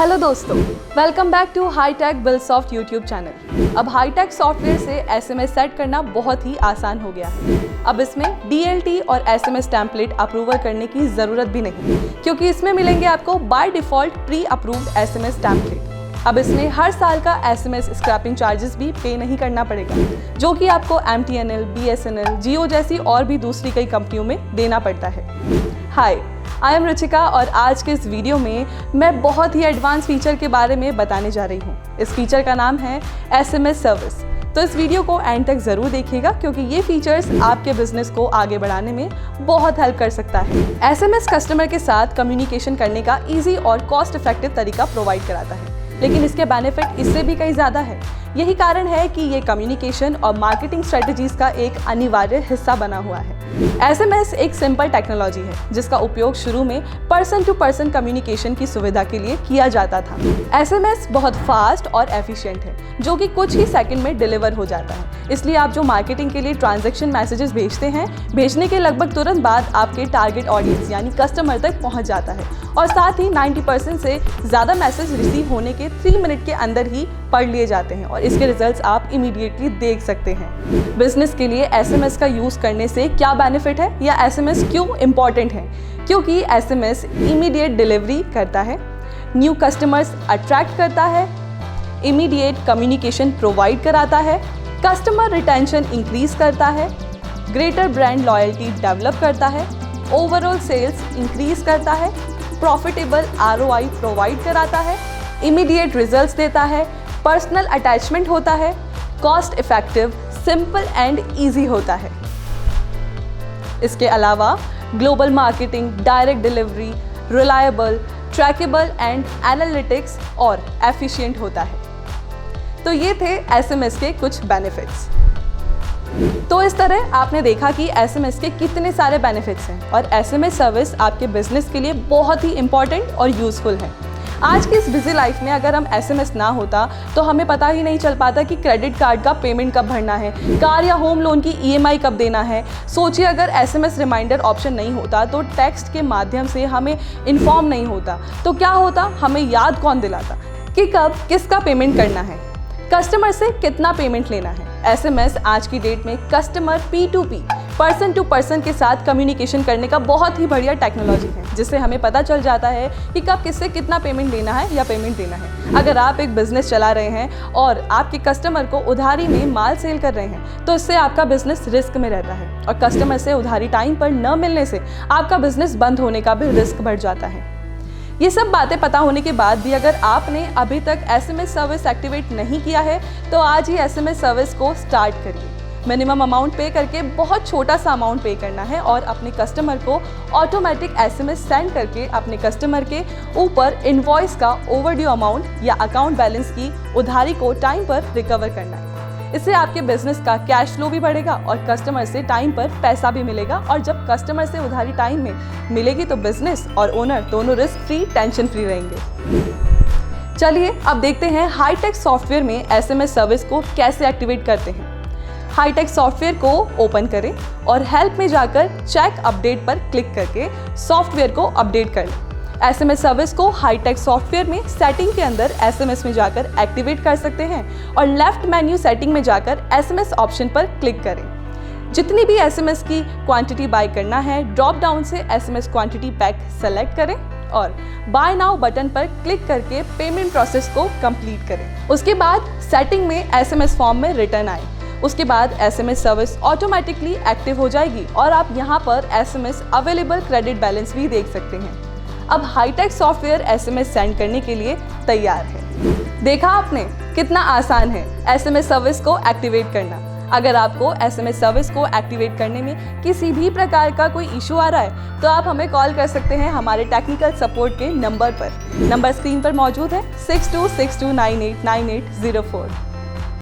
Hello दोस्तों, welcome back to hitech billsoft YouTube channel. अब hitech software से SMS set करना बहुत ही आसान हो गया है। अब इसमें डीएलटी और एसएमएस टेम्पलेट अप्रूवल करने की ज़रूरत भी नहीं, क्योंकि इसमें मिलेंगे आपको by default pre approved SMS template. अब इसमें हर साल का एसएमएस स्क्रैपिंग चार्जेस भी पे नहीं करना पड़ेगा, जो कि आपको एमटीएनएल, बीएसएनएल, जियो जैसी और भी दूसरी कई कंपनियों में देना पड़ता है। हाय, आई एम रुचिका और आज के इस वीडियो में मैं बहुत ही एडवांस फीचर के बारे में बताने जा रही हूँ। इस फीचर का नाम है एसएमएस सर्विस। तो इस वीडियो को एंड तक ज़रूर देखिएगा, क्योंकि ये फीचर्स आपके बिजनेस को आगे बढ़ाने में बहुत हेल्प कर सकता है। एसएमएस कस्टमर के साथ कम्युनिकेशन करने का ईजी और कॉस्ट इफेक्टिव तरीका प्रोवाइड कराता है, लेकिन इसके बेनिफिट इससे भी कहीं ज़्यादा है। यही कारण है कि ये कम्युनिकेशन और मार्केटिंग स्ट्रेटजीज का एक अनिवार्य हिस्सा बना हुआ है। एसएमएस एक सिंपल टेक्नोलॉजी है जिसका उपयोग शुरू में पर्सन टू पर्सन कम्युनिकेशन की सुविधा के लिए किया जाता था। एसएमएस बहुत फास्ट और एफिशिएंट है, जो कि कुछ ही सेकंड में डिलीवर हो जाता है। इसलिए आप जो मार्केटिंग के लिए ट्रांजैक्शन मैसेजेस भेजते हैं, भेजने के लगभग तुरंत बाद आपके टारगेट ऑडियंस यानी कस्टमर तक पहुंच जाता है, और साथ ही 90% से ज़्यादा मैसेज रिसीव होने के 3 मिनट के अंदर ही पढ़ लिए जाते हैं और इसके रिजल्ट्स आप इमीडिएटली देख सकते हैं। बिजनेस के लिए एसएमएस का यूज़ करने से क्या बेनिफिट है या एसएमएस क्यों इम्पॉर्टेंट है? क्योंकि एसएमएस इमीडिएट डिलीवरी करता है, न्यू कस्टमर्स अट्रैक्ट करता है, इमीडिएट कम्युनिकेशन प्रोवाइड कराता है, कस्टमर रिटेंशन इंक्रीज करता है, ग्रेटर ब्रांड लॉयल्टी डेवलप करता है, ओवरऑल सेल्स इंक्रीज करता है, प्रॉफिटेबल आरओआई प्रोवाइड कराता है, इमीडिएट रिजल्ट्स देता है, पर्सनल अटैचमेंट होता है, cost effective, simple and easy होता है। इसके अलावा global marketing, direct delivery, reliable, trackable and analytics और एफिशिएंट होता है। तो ये थे एसएमएस के कुछ बेनिफिट्स। तो इस तरह आपने देखा कि एसएमएस के कितने सारे बेनिफिट्स हैं और एसएमएस सर्विस आपके बिजनेस के लिए बहुत ही इंपॉर्टेंट और यूजफुल है। आज की इस बिजी लाइफ में अगर हम एसएमएस ना होता तो हमें पता ही नहीं चल पाता कि क्रेडिट कार्ड का पेमेंट कब भरना है, कार या होम लोन की ईएमआई कब देना है। सोचिए, अगर एसएमएस रिमाइंडर ऑप्शन नहीं होता तो टेक्स्ट के माध्यम से हमें इन्फॉर्म नहीं होता तो क्या होता, हमें याद कौन दिलाता कि कब किसका पेमेंट करना है, कस्टमर से कितना पेमेंट लेना है। एसएमएस आज की डेट में customer P2P, person to person के साथ कम्युनिकेशन करने का बहुत ही बढ़िया टेक्नोलॉजी है, जिससे हमें पता चल जाता है कि कब किससे कितना पेमेंट लेना है या पेमेंट देना है। अगर आप एक बिजनेस चला रहे हैं और आपके कस्टमर को उधारी में माल सेल कर रहे हैं, तो इससे आपका बिजनेस रिस्क में रहता है, और कस्टमर से उधारी टाइम पर न मिलने से आपका बिजनेस बंद होने का भी रिस्क बढ़ जाता है। ये सब बातें पता होने के बाद भी अगर आपने अभी तक एसएमएस सर्विस एक्टिवेट नहीं किया है, तो आज ही एसएमएस सर्विस को स्टार्ट करिए। मिनिमम अमाउंट पे करके बहुत छोटा सा अमाउंट पे करना है और अपने कस्टमर को ऑटोमेटिक एसएमएस सेंड करके अपने कस्टमर के ऊपर इनवॉइस का ओवरड्यू अमाउंट या अकाउंट बैलेंस की उधारी को टाइम पर रिकवर करना है। इससे आपके बिजनेस का कैश फ्लो भी बढ़ेगा और कस्टमर से टाइम पर पैसा भी मिलेगा, और जब कस्टमर से उधारी टाइम में मिलेगी तो बिजनेस और ओनर दोनों रिस्क फ्री, टेंशन फ्री रहेंगे। चलिए अब देखते हैं हाईटेक सॉफ्टवेयर में एसएमएस सर्विस को कैसे एक्टिवेट करते हैं। हाईटेक सॉफ्टवेयर को ओपन करें और हेल्प में जाकर चेक अपडेट पर क्लिक करके सॉफ्टवेयर को अपडेट कर लें। एसएमएस सर्विस को हाईटेक सॉफ्टवेयर में सेटिंग के अंदर एसएमएस में जाकर एक्टिवेट कर सकते हैं और लेफ्ट मेन्यू सेटिंग में जाकर एसएमएस ऑप्शन पर क्लिक करें। जितनी भी एसएमएस की क्वांटिटी बाय करना है, ड्रॉप डाउन से एसएमएस क्वांटिटी पैक सेलेक्ट करें और बाय नाउ बटन पर क्लिक करके पेमेंट प्रोसेस को कंप्लीट करें। उसके बाद सेटिंग में एसएमएस फॉर्म में रिटर्न आए। उसके बाद एसएमएस सर्विस ऑटोमेटिकली एक्टिव हो जाएगी और आप यहां पर एसएमएस अवेलेबल क्रेडिट बैलेंस भी देख सकते हैं। अब हाईटेक सॉफ्टवेयर एसएमएस सेंड करने के लिए तैयार है। देखा आपने कितना आसान है एसएमएस सर्विस को एक्टिवेट करना। अगर आपको एसएमएस सर्विस को एक्टिवेट करने में किसी भी प्रकार का कोई इशू आ रहा है, तो आप हमें कॉल कर सकते हैं हमारे टेक्निकल सपोर्ट के नंबर पर। नंबर स्क्रीन पर मौजूद है 6262989804।